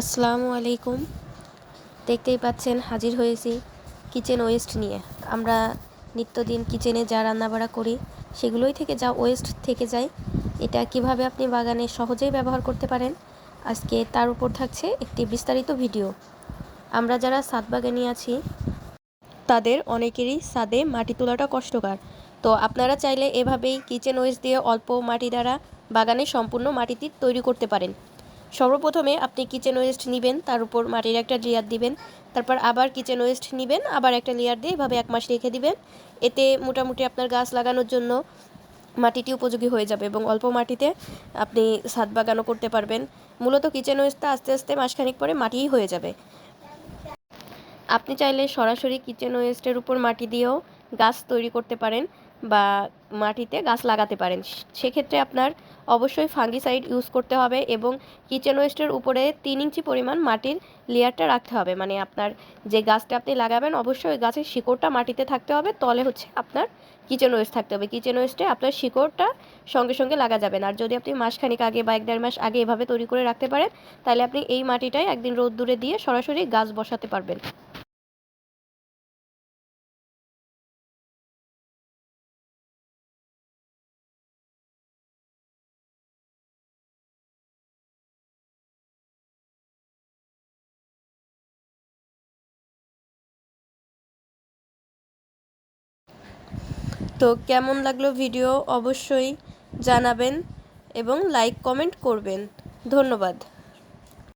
আসসালামু আলাইকুম। দেখতেই পাচ্ছেন হাজির হয়েছি কিচেন ওয়েস্ট নিয়ে। আমরা নিত্যদিন কিচেনে যা রান্নাবাড়া করি সেগুলোই থেকে যা ওয়েস্ট থেকে যায়, এটা কিভাবে আপনি বাগানে সহজেই ব্যবহার করতে পারেন, আজকে তার উপর থাকছে একটি বিস্তারিত ভিডিও। আমরা যারা ছাদ বাগানি আছি তাদের অনেকেরই ছাদে মাটি তোলাটা কষ্টকর। তো আপনারা চাইলে এভাবেই কিচেন ওয়েস্ট দিয়ে অল্প মাটি দ্বারা বাগানে সম্পূর্ণ মাটিটি তৈরি করতে পারেন। সর্বপ্রথমে আপনি কিচেন ওয়েস্ট নেবেন, তার উপর মাটির একটা লেয়ার দিবেন, তারপর আবার কিচেন ওয়েস্ট নেবেন, আবার একটা লেয়ার দিয়ে এভাবে 1 মাস রেখে দিবেন। এতে মোটামুটি আপনার গাছ লাগানোর জন্য মাটিটি উপযোগী হয়ে যাবে এবং অল্প মাটিতে আপনি ছাদ বাগানও করতে পারবেন। মূলত কিচেন ওয়েস্টটা আস্তে আস্তে মাসখানেক পরে মাটিই হয়ে যাবে। আপনি চাইলে সরাসরি কিচেন ওয়েস্টের উপর মাটি দিয়েও গাছ তৈরি করতে পারেন বা মাটিতে গাছ লাগাতে পারেন। সেক্ষেত্রে আপনার অবশ্যই ফাঙ্গিসাইড ইউজ করতে হবে এবং কিচেন ওয়েস্টের উপরে 3 ইঞ্চি পরিমাণ মাটির লেয়ারটা রাখতে হবে। মানে আপনার যে গাছটা আপনি লাগাবেন অবশ্যই ওই গাছের শিকড়টা মাটিতে থাকতে হবে, তলে হচ্ছে আপনার কিচেন ওয়েস্ট থাকতে হবে। কিচেন ওয়েস্টে আপনার শিকড়টা সঙ্গে সঙ্গে লাগা যাবে না। আর যদি আপনি মাসখানেক আগে বা 1-1.5 মাস আগে এভাবে তৈরি করে রাখতে পারেন, তাহলে আপনি এই মাটিটাই একদিন রোদ্দুরে দিয়ে সরাসরি গাছ বসাতে পারবেন। তো কেমন লাগলো ভিডিও অবশ্যই জানাবেন এবং লাইক কমেন্ট করবেন। ধন্যবাদ।